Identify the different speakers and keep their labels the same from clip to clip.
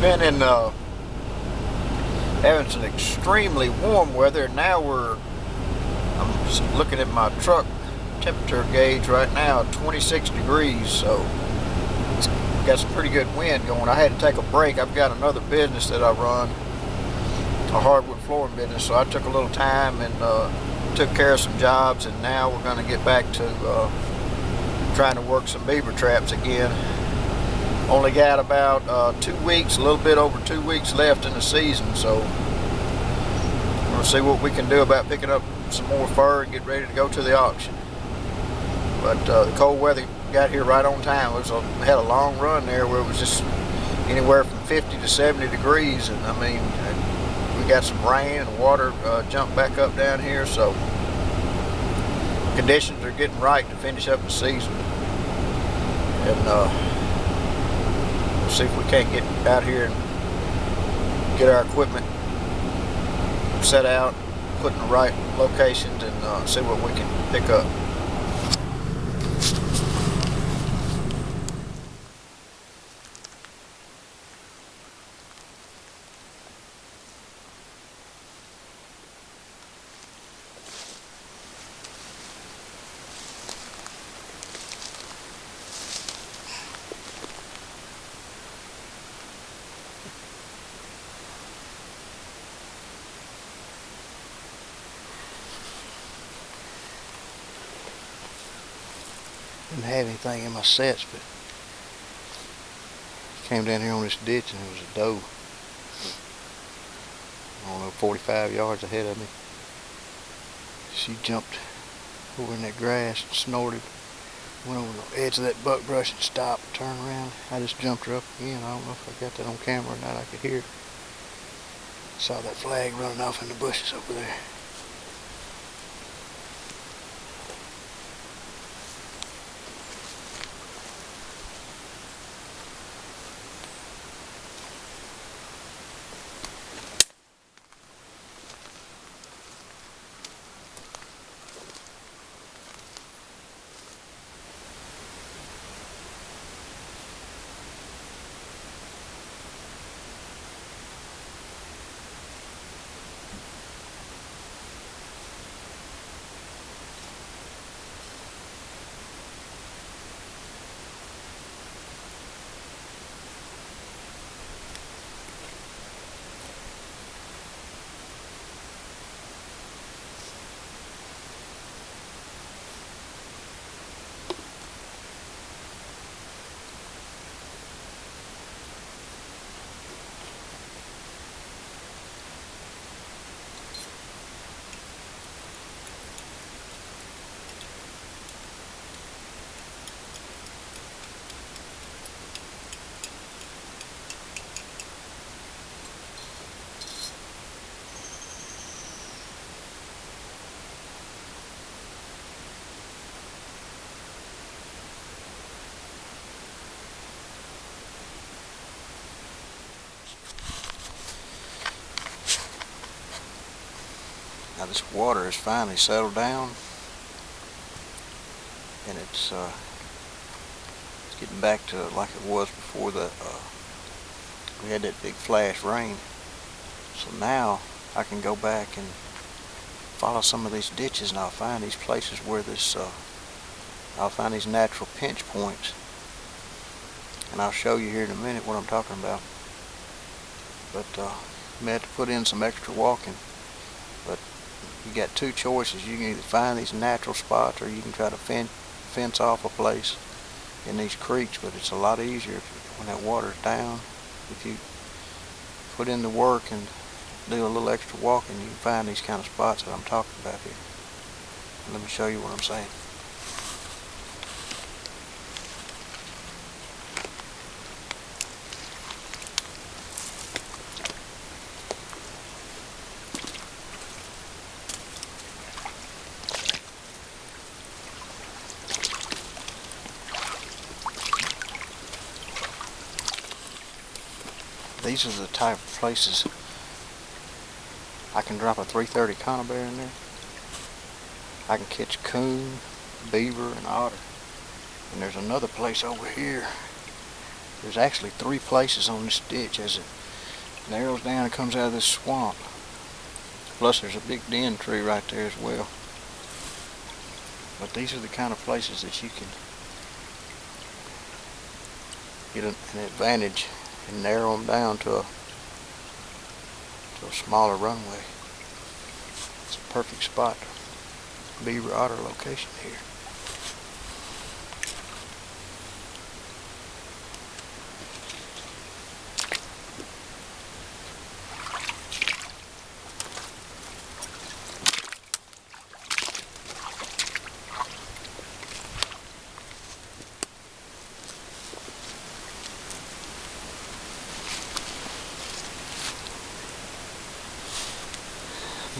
Speaker 1: been in having some extremely warm weather. Now I'm just looking at my truck temperature gauge right now, 26 degrees. So it's got some pretty good wind going. I had to take a break. I've got another business that I run, a hardwood flooring business. So I took a little time and took care of some jobs, and now we're going to get back to trying to work some beaver traps again. Only got about 2 weeks, a little bit over 2 weeks left in the season, so we'll see what we can do about picking up some more fur and get ready to go to the auction. But the cold weather got here right on time. Had a long run there where it was just anywhere from 50 to 70 degrees, and I mean, we got some rain and water jumped back up down here, so conditions are getting right to finish up the season. And we'll see if we can't get out here and get our equipment set out, put in the right locations, and see what we can pick up. Didn't have anything in my sets, but came down here on this ditch and it was a doe. I don't know, 45 yards ahead of me. She jumped over in that grass and snorted, went over the edge of that buckbrush and stopped, turned around. I just jumped her up again. I don't know if I got that on camera or not. I could hear it. Saw that flag running off in the bushes over there. Now this water has finally settled down, and it's getting back to like it was before we had that big flash rain. So now I can go back and follow some of these ditches, and I'll find these places where I'll find these natural pinch points, and I'll show you here in a minute what I'm talking about. But you may have to put in some extra walking. But you got two choices. You can either find these natural spots, or you can try to fence off a place in these creeks. But it's a lot easier when that water's down. If you put in the work and do a little extra walking, you can find these kind of spots that I'm talking about here. Let me show you what I'm saying. These are the type of places I can drop a 330 conibear in there. I can catch coon, beaver, and otter. And there's another place over here There's actually 3 places on this ditch as it narrows down and comes out of this swamp. Plus there's a big den tree right there as well. But these are the kind of places that you can get an advantage and narrow them down to a smaller runway. It's a perfect spot for beaver otter location here.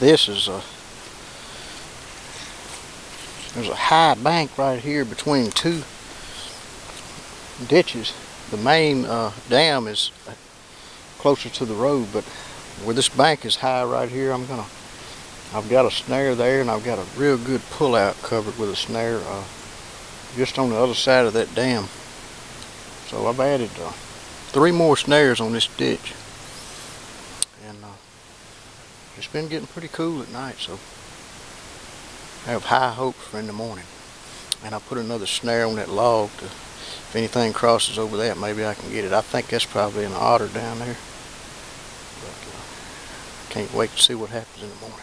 Speaker 1: There's a high bank right here between 2 ditches. The main dam is closer to the road, but where this bank is high right here, I've got a snare there, and I've got a real good pull out covered with a snare just on the other side of that dam. So I've added 3 more snares on this ditch. It's been getting pretty cool at night, so I have high hopes for in the morning. And I put another snare on that log to, if anything crosses over that, maybe I can get it. I think that's probably an otter down there. But I can't wait to see what happens in the morning.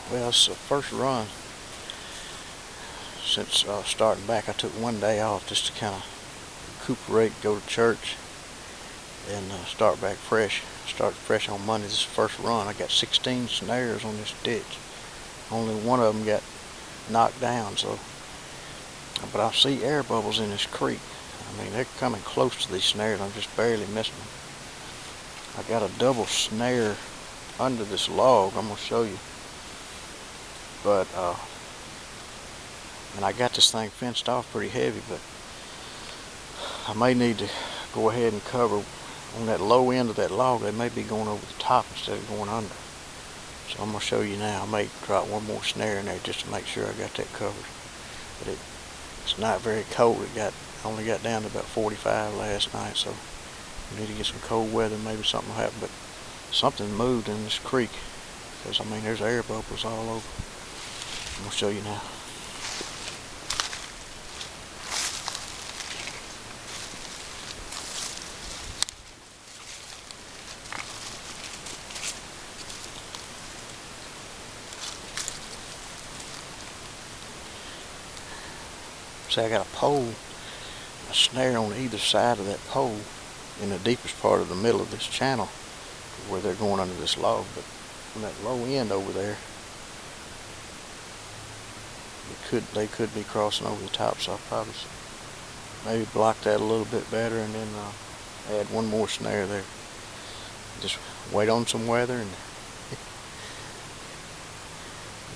Speaker 1: Well, it's the first run since starting back. I took one day off just to kind of recuperate, go to church, and start back fresh. Started fresh on Monday. This is the first run. I got 16 snares on this ditch. Only one of them got knocked down, so But I see air bubbles in this creek. I mean, they're coming close to these snares. I'm just barely missing them. I got a double snare under this log. I'm gonna show you. But and I got this thing fenced off pretty heavy, but I may need to go ahead and cover on that low end of that log. They may be going over the top instead of going under. So I'm gonna show you now. I may drop one more snare in there just to make sure I got that covered. But it's not very cold. Only got down to about 45 last night, so we need to get some cold weather. Maybe something will happen. But something moved in this creek, because I mean there's air bubbles all over. I'm gonna show you now. See, I got a pole, a snare on either side of that pole in the deepest part of the middle of this channel where they're going under this log. But on that low end over there, they could be crossing over the top, so I'll probably maybe block that a little bit better and then add one more snare there. Just wait on some weather and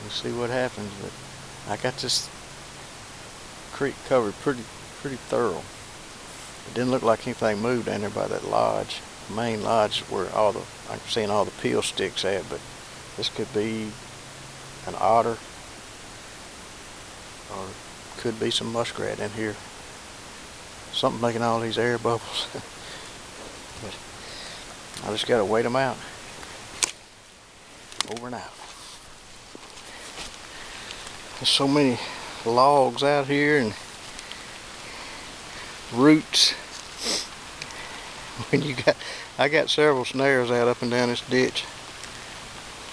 Speaker 1: we'll see what happens. But I got this creek covered pretty thorough. It didn't look like anything moved down there by that lodge, the main lodge where I'm seeing all the peel sticks at. But this could be an otter, or could be some muskrat in here. Something making all these air bubbles. But I just gotta wait them out. Over and out. There's so many logs out here and roots. I got several snares out up and down this ditch,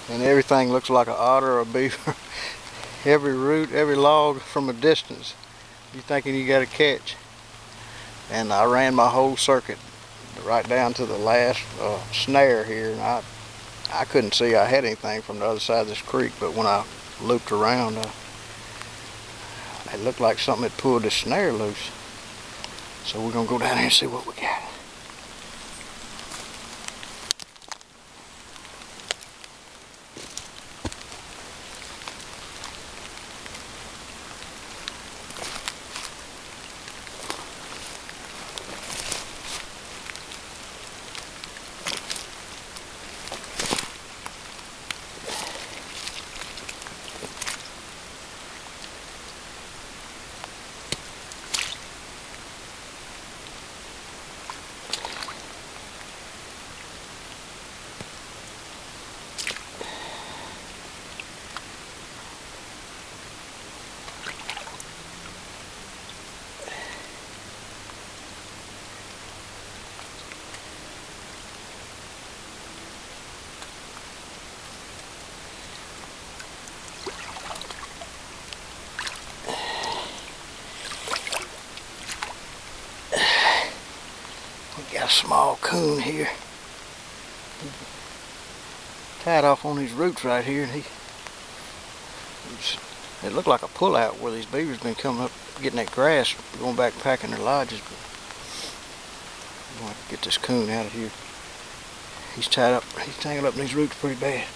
Speaker 1: and everything looks like an otter or a beaver. Every root, every log from a distance, you're thinking you got a catch. And I ran my whole circuit right down to the last snare here, and I couldn't see I had anything from the other side of this creek, but when I looped around, it looked like something had pulled the snare loose. So we're gonna go down here and see what we got. Got a small coon here. Tied off on these roots right here, and it looked like a pullout where these beavers been coming up getting that grass, going back and packing their lodges. But I'm going to get this coon out of here. He's tied up, he's tangled up in these roots pretty bad.